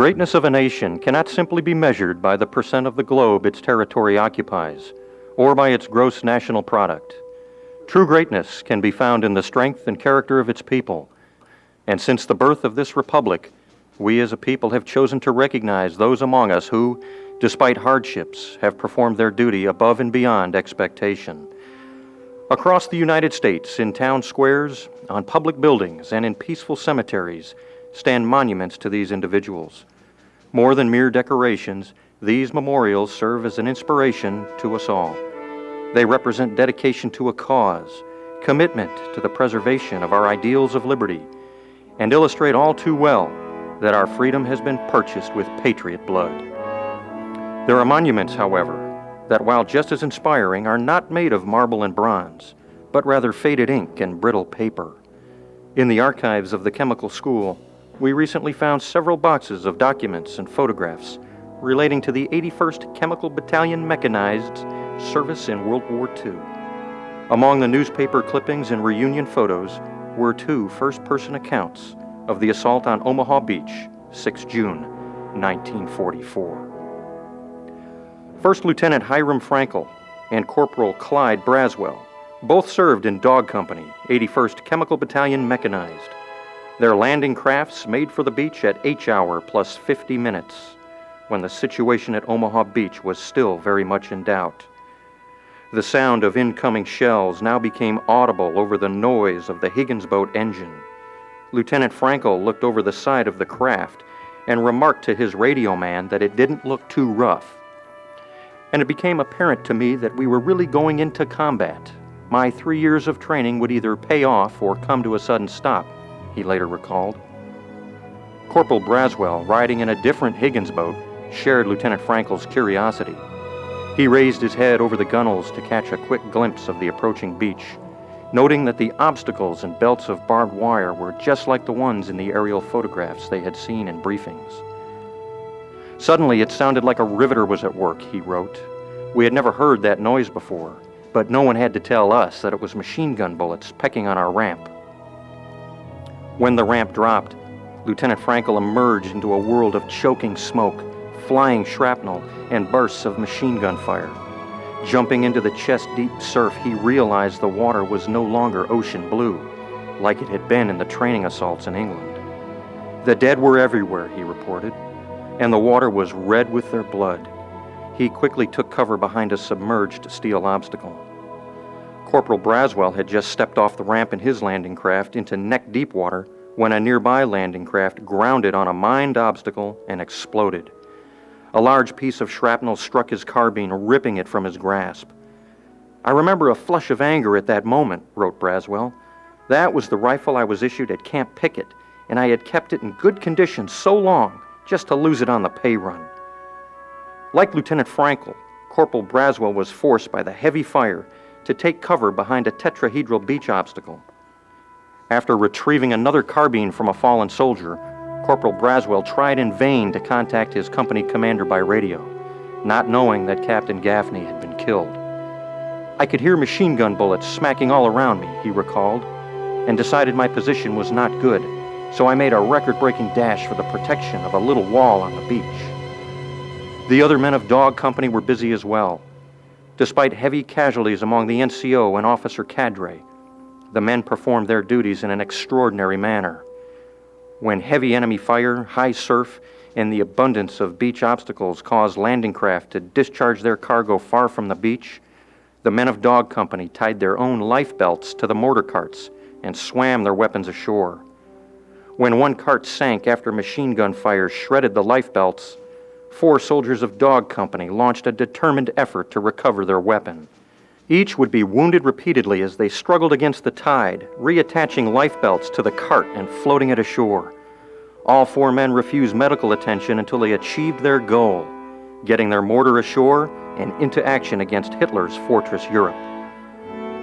greatness of a nation cannot simply be measured by the percent of the globe its territory occupies, or by its gross national product. True greatness can be found in the strength and character of its people, and since the birth of this republic, we as a people have chosen to recognize those among us who, despite hardships, have performed their duty above and beyond expectation. Across the United States, in town squares, on public buildings, and in peaceful cemeteries, stand monuments to these individuals. More than mere decorations, these memorials serve as an inspiration to us all. They represent dedication to a cause, commitment to the preservation of our ideals of liberty, and illustrate all too well that our freedom has been purchased with patriot blood. There are monuments, however, that while just as inspiring, are not made of marble and bronze, but rather faded ink and brittle paper. In the archives of the Chemical School, we recently found several boxes of documents and photographs relating to the 81st Chemical Battalion Mechanized service in World War II. Among the newspaper clippings and reunion photos were 2 first-person accounts of the assault on Omaha Beach, 6 June, 1944. First Lieutenant Hiram Frankel and Corporal Clyde Braswell both served in Dog Company, 81st Chemical Battalion Mechanized. Their landing crafts made for the beach at H-hour plus 50 minutes, when the situation at Omaha Beach was still very much in doubt. The sound of incoming shells now became audible over the noise of the Higgins boat engine. Lieutenant Frankel looked over the side of the craft and remarked to his radio man that it didn't look too rough. And it became apparent to me that we were really going into combat. My 3 years of training would either pay off or come to a sudden stop, he later recalled. Corporal Braswell, riding in a different Higgins boat, shared Lieutenant Frankel's curiosity. He raised his head over the gunnels to catch a quick glimpse of the approaching beach, noting that the obstacles and belts of barbed wire were just like the ones in the aerial photographs they had seen in briefings. Suddenly, it sounded like a riveter was at work, he wrote. We had never heard that noise before, but no one had to tell us that it was machine gun bullets pecking on our ramp. When the ramp dropped, Lieutenant Frankel emerged into a world of choking smoke, flying shrapnel, and bursts of machine gun fire. Jumping into the chest-deep surf, he realized the water was no longer ocean blue, like it had been in the training assaults in England. The dead were everywhere, he reported, and the water was red with their blood. He quickly took cover behind a submerged steel obstacle. Corporal Braswell had just stepped off the ramp in his landing craft into neck-deep water when a nearby landing craft grounded on a mined obstacle and exploded. A large piece of shrapnel struck his carbine, ripping it from his grasp. I remember a flush of anger at that moment, wrote Braswell. That was the rifle I was issued at Camp Pickett, and I had kept it in good condition so long just to lose it on the pay run. Like Lieutenant Frankel, Corporal Braswell was forced by the heavy fire to take cover behind a tetrahedral beach obstacle. After retrieving another carbine from a fallen soldier, Corporal Braswell tried in vain to contact his company commander by radio, not knowing that Captain Gaffney had been killed. I could hear machine gun bullets smacking all around me, he recalled, and decided my position was not good, so I made a record-breaking dash for the protection of a little wall on the beach. The other men of Dog Company were busy as well. Despite heavy casualties among the NCO and officer cadre, the men performed their duties in an extraordinary manner. When heavy enemy fire, high surf, and the abundance of beach obstacles caused landing craft to discharge their cargo far from the beach, the men of Dog Company tied their own life belts to the mortar carts and swam their weapons ashore. When one cart sank after machine gun fire shredded the life belts, 4 soldiers of Dog Company launched a determined effort to recover their weapon. Each would be wounded repeatedly as they struggled against the tide, reattaching life belts to the cart and floating it ashore. All 4 men refused medical attention until they achieved their goal, getting their mortar ashore and into action against Hitler's Fortress Europe.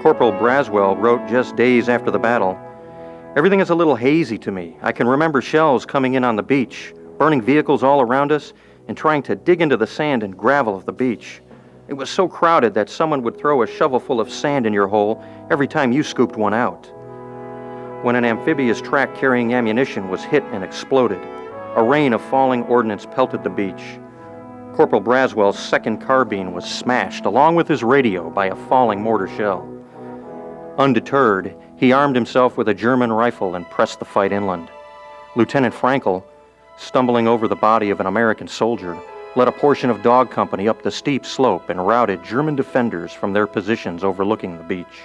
Corporal Braswell wrote just days after the battle, "Everything is a little hazy to me. I can remember shells coming in on the beach, burning vehicles all around us, and trying to dig into the sand and gravel of the beach. It was so crowded that someone would throw a shovelful of sand in your hole every time you scooped one out." When an amphibious track carrying ammunition was hit and exploded, A rain of falling ordnance pelted the beach. Corporal Braswell's second carbine was smashed, along with his radio, by a falling mortar shell. Undeterred, he armed himself with a German rifle and pressed the fight inland. Lieutenant Frankel, stumbling over the body of an American soldier, led a portion of Dog Company up the steep slope and routed German defenders from their positions overlooking the beach.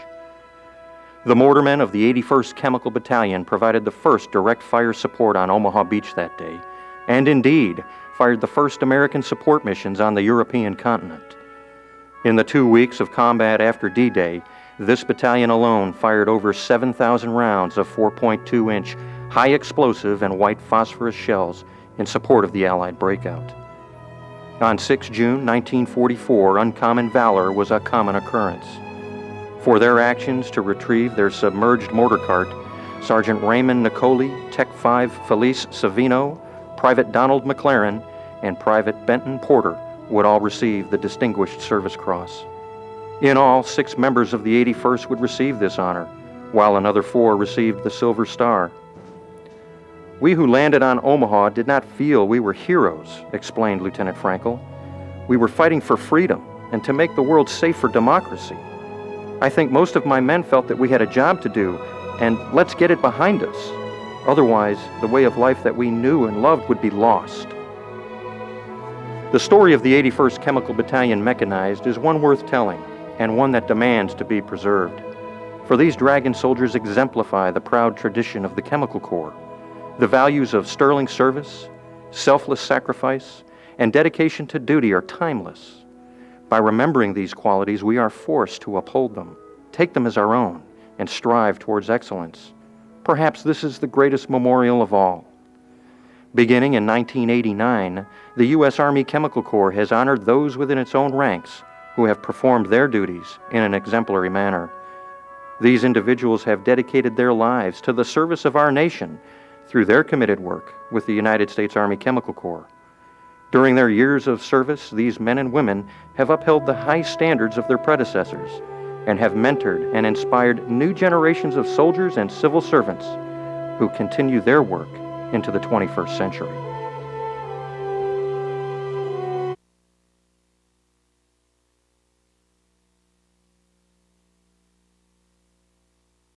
The mortarmen of the 81st Chemical Battalion provided the first direct fire support on Omaha Beach that day, and indeed fired the first American support missions on the European continent. In the 2 weeks of combat after D-Day, this battalion alone fired over 7,000 rounds of 4.2-inch high explosive and white phosphorus shells in support of the Allied breakout. On 6 June 1944, uncommon valor was a common occurrence. For their actions to retrieve their submerged mortar cart, Sergeant Raymond Nicoli, Tech 5 Felice Savino, Private Donald McLaren, and Private Benton Porter would all receive the Distinguished Service Cross. In all, 6 members of the 81st would receive this honor, while another 4 received the Silver Star. "We who landed on Omaha did not feel we were heroes," explained Lieutenant Frankel. "We were fighting for freedom and to make the world safe for democracy. I think most of my men felt that we had a job to do, and let's get it behind us. Otherwise, the way of life that we knew and loved would be lost." The story of the 81st Chemical Battalion Mechanized is one worth telling, and one that demands to be preserved. For these dragon soldiers exemplify the proud tradition of the Chemical Corps. The values of sterling service, selfless sacrifice, and dedication to duty are timeless. By remembering these qualities, we are forced to uphold them, take them as our own, and strive towards excellence. Perhaps this is the greatest memorial of all. Beginning in 1989, the U.S. Army Chemical Corps has honored those within its own ranks who have performed their duties in an exemplary manner. These individuals have dedicated their lives to the service of our nation through their committed work with the United States Army Chemical Corps. During their years of service, these men and women have upheld the high standards of their predecessors and have mentored and inspired new generations of soldiers and civil servants who continue their work into the 21st century.